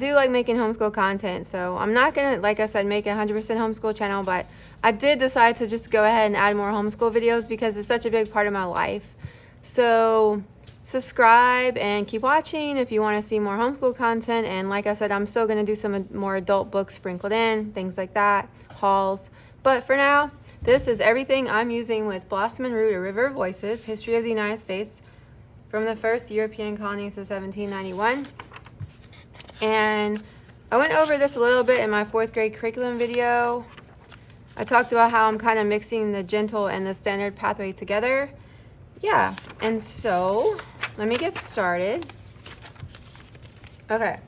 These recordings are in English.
I do like making homeschool content, so I'm not gonna, like I said, make a 100% homeschool channel, but I did decide to just go ahead and add more homeschool videos because it's such a big part of my life. So subscribe and keep watching if you want to see more homeschool content. And like I said, I'm still going to do some more adult books sprinkled in, things like that, hauls. But for now, this is everything I'm using with Blossom and Root, A River of Voices, History of the United States from the first European colonies of 1791. And I went over this a little bit in my 4th grade curriculum video. I talked about how I'm kind of mixing the gentle and the standard pathway together. Yeah, and so let me get started. Okay,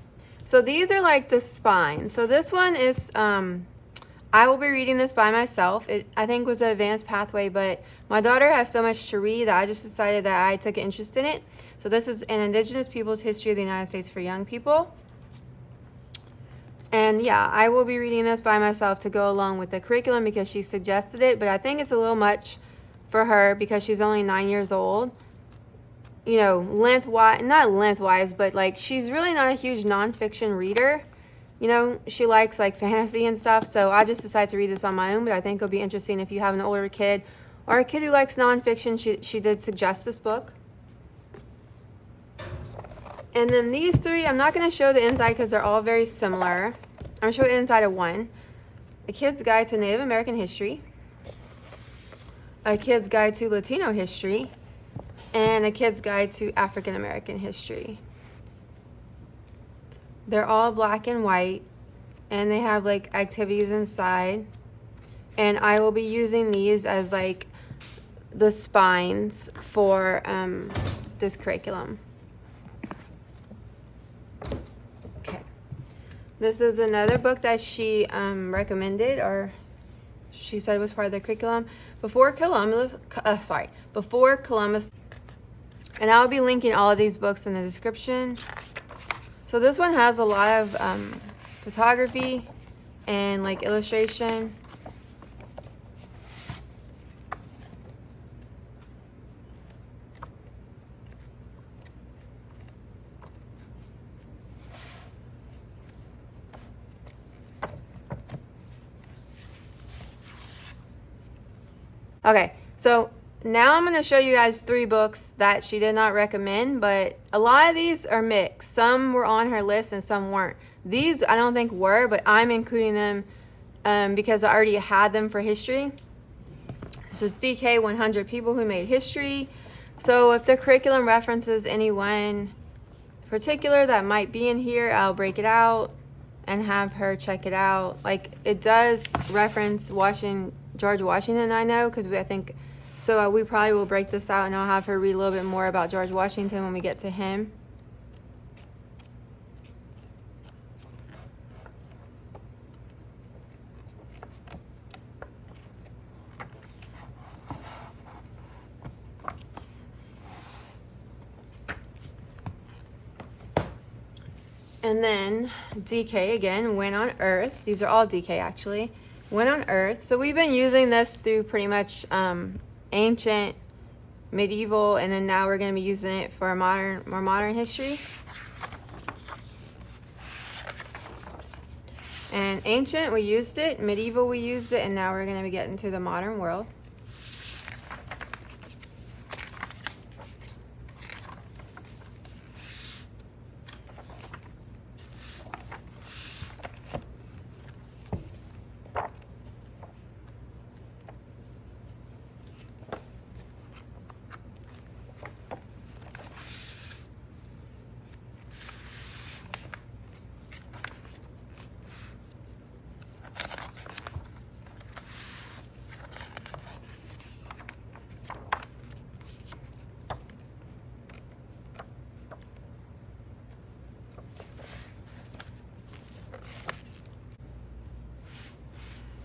so these are like the spines. So this one is, I will be reading this by myself. It, I think, was an advanced pathway, but my daughter has so much to read that I just decided that I took an interest in it. So this is an Indigenous Peoples History of the United States for young people. And yeah, I will be reading this by myself to go along with the curriculum because she suggested it, but I think it's a little much for her because she's only 9 years old. You know, not lengthwise, but like she's really not a huge nonfiction reader. You know, she likes like fantasy and stuff, so I just decided to read this on my own, but I think it'll be interesting if you have an older kid or a kid who likes nonfiction. She did suggest this book. And then these three, I'm not going to show the inside because they're all very similar. I'm going to show the inside of one. A Kid's Guide to Native American History. A Kid's Guide to Latino History. And A Kid's Guide to African American History. They're all black and white. And they have like activities inside. And I will be using these as like the spines for this curriculum. This is another book that she recommended, or she said was part of the curriculum, Before Columbus. And I'll be linking all of these books in the description. So this one has a lot of photography and like illustration. Okay, so now I'm going to show you guys 3 books that she did not recommend, but a lot of these are mixed. Some were on her list and some weren't. These I don't think were, but I'm including them because I already had them for history. So it's DK 100 People Who Made History. So if the curriculum references anyone particular that might be in here, I'll break it out and have her check it out. Like it does reference George Washington, I know, because I think, so we probably will break this out and I'll have her read a little bit more about George Washington when we get to him. And then DK again, When on Earth. These are all DK actually. When on Earth. So we've been using this through pretty much ancient, medieval, and then now we're going to be using it for more modern history. And ancient, we used it. Medieval, we used it. And now we're going to be getting to the modern world.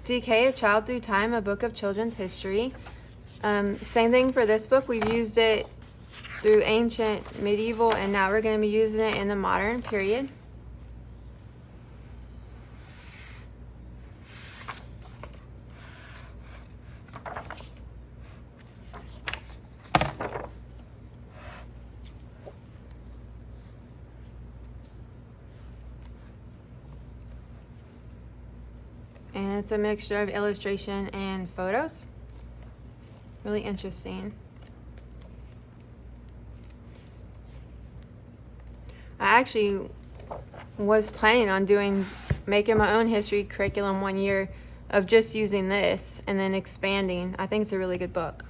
DK, A Child Through Time, a book of children's history. Same thing for this book. We've used it through ancient, medieval, and now we're going to be using it in the modern period. And it's a mixture of illustration and photos. Really interesting. I actually was planning on making my own history curriculum one year of just using this and then expanding. I think it's a really good book.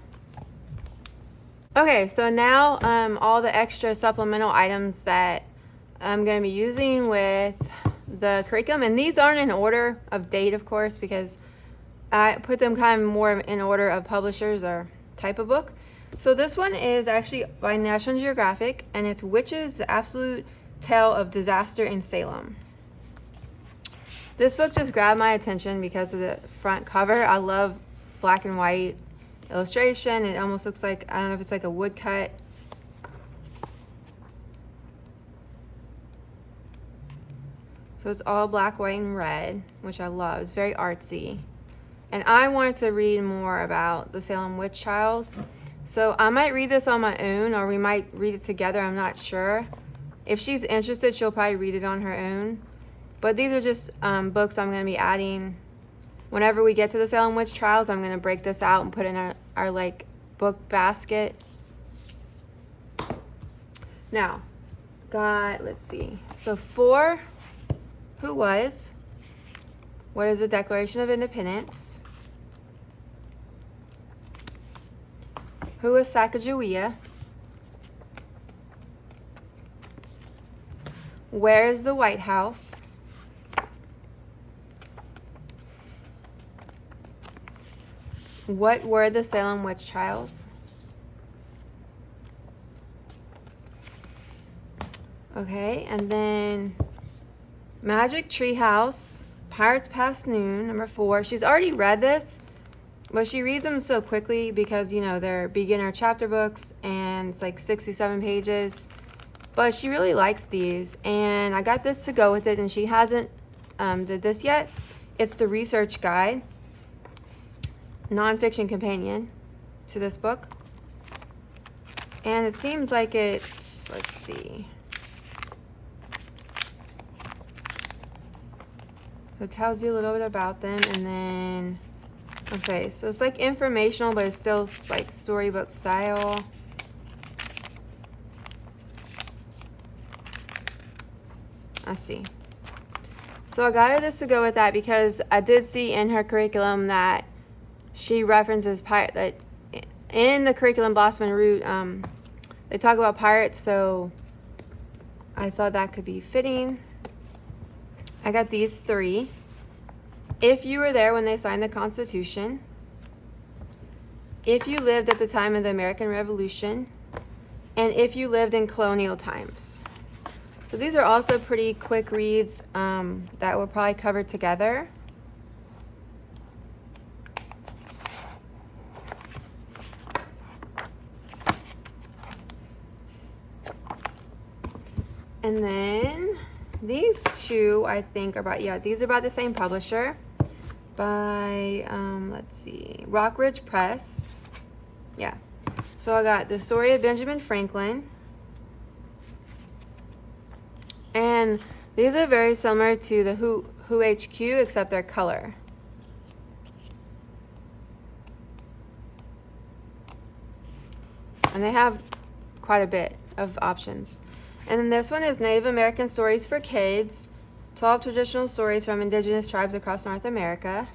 Okay, so now all the extra supplemental items that I'm going to be using with the curriculum, and these aren't in order of date, of course, because I put them kind of more in order of publishers or type of book. So this one is actually by National Geographic, and it's Witches: The Absolute Tale of Disaster in Salem. This book just grabbed my attention because of the front cover. I love black and white illustration. It almost looks like, I don't know if it's like a woodcut. So it's all black, white, and red, which I love. It's very artsy. And I wanted to read more about the Salem witch trials. So I might read this on my own, or we might read it together. I'm not sure. If she's interested, she'll probably read it on her own. But these are just books I'm going to be adding. Whenever we get to the Salem witch trials, I'm going to break this out and put it in our like book basket. Now, let's see. So for who was, what is the Declaration of Independence? Who was Sacagawea? Where is the White House? What were the Salem witch trials? Okay, and then Magic Tree House, Pirates Past Noon, number 4. She's already read this, but she reads them so quickly because, you know, they're beginner chapter books and it's like 67 pages. But she really likes these, and I got this to go with it, and she hasn't did this yet. It's the research guide, nonfiction companion to this book. And it seems like it's, let's see. It tells you a little bit about them, and then, okay, so it's like informational, but it's still like storybook style. I see. So I got her this to go with that because I did see in her curriculum that she references that in the curriculum Blossom and Root, they talk about pirates, so I thought that could be fitting. I got these 3. If you were there when they signed the Constitution, if you lived at the time of the American Revolution, and if you lived in colonial times. So these are also pretty quick reads that we'll probably cover together. And then these 2, I think, are these are about the same publisher, by, let's see, Rockridge Press. Yeah. So I got The Story of Benjamin Franklin. And these are very similar to the Who HQ, except their color. And they have quite a bit of options. And then this one is Native American Stories for Kids, 12 traditional stories from indigenous tribes across North America.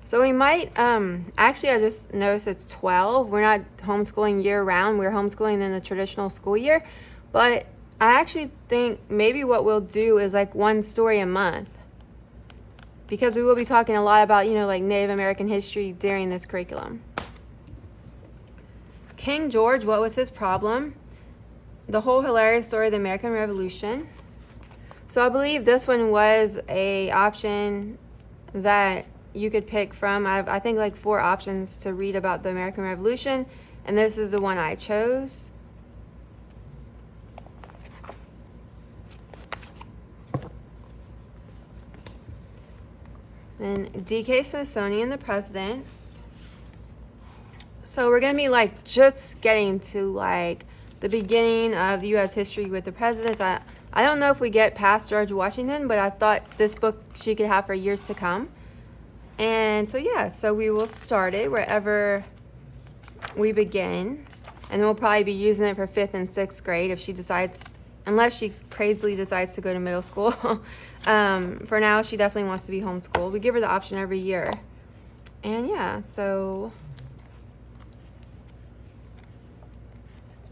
So we might, actually I just noticed it's 12. We're not homeschooling year round. We're homeschooling in the traditional school year. But I actually think maybe what we'll do is like 1 story a month. Because we will be talking a lot about, you know, like Native American history during this curriculum. King George, what was his problem? The whole hilarious story of the American Revolution. So I believe this one was a option that you could pick from. I think like 4 options to read about the American Revolution, and this is the one I chose. Then D.K. Smithsonian, The Presidents. So we're gonna be like just getting to like the beginning of the U.S. history with the presidents. I don't know if we get past George Washington, but I thought this book she could have for years to come. And so yeah, so we will start it wherever we begin, and then we'll probably be using it for 5th and 6th grade if she decides, unless she crazily decides to go to middle school. For now, she definitely wants to be homeschooled. We give her the option every year. And yeah, so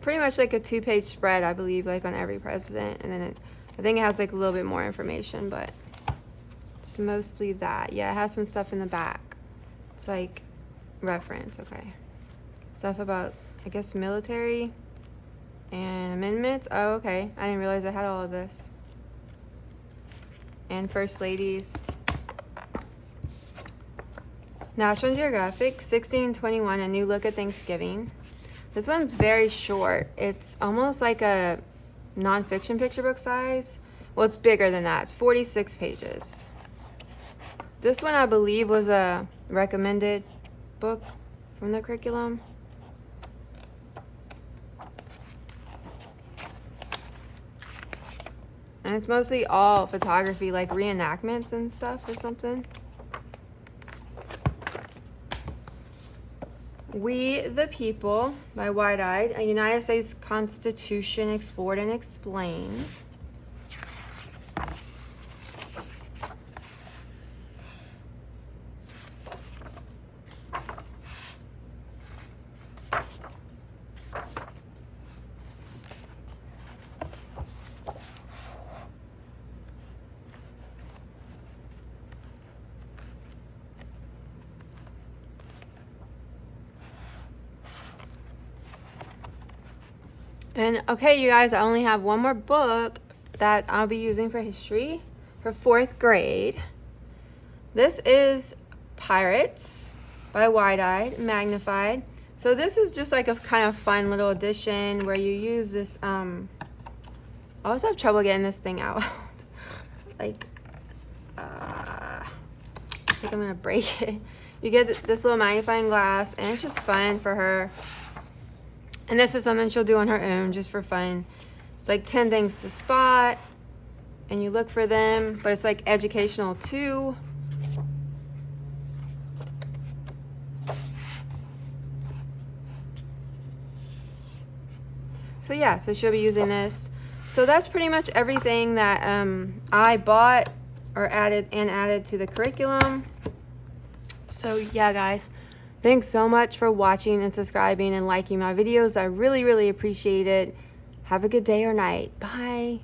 pretty much like a 2-page spread, I believe, like on every president, and then I think it has like a little bit more information, but it's mostly that. Yeah, it has some stuff in the back. It's like reference, okay. Stuff about, I guess, military and amendments. Oh, okay. I didn't realize I had all of this. And first ladies. National Geographic, 1621, A New Look at Thanksgiving. This one's very short. It's almost like a nonfiction picture book size. Well, it's bigger than that. It's 46 pages. This one, I believe, was a recommended book from the curriculum. And it's mostly all photography, like reenactments and stuff or something. We the People by Wide-Eyed, a United States Constitution Explored and Explained. And okay, you guys, I only have one more book that I'll be using for history for 4th grade. This is Pirates by Wide-Eyed, magnified. So this is just like a kind of fun little edition where you use this, I always have trouble getting this thing out. Like, I think I'm gonna break it. You get this little magnifying glass, and it's just fun for her. And this is something she'll do on her own just for fun. It's like 10 things to spot, and you look for them, but it's like educational too. So yeah, so she'll be using this. So that's pretty much everything that I bought or added to the curriculum. So yeah, guys. Thanks so much for watching and subscribing and liking my videos. I really, really appreciate it. Have a good day or night. Bye.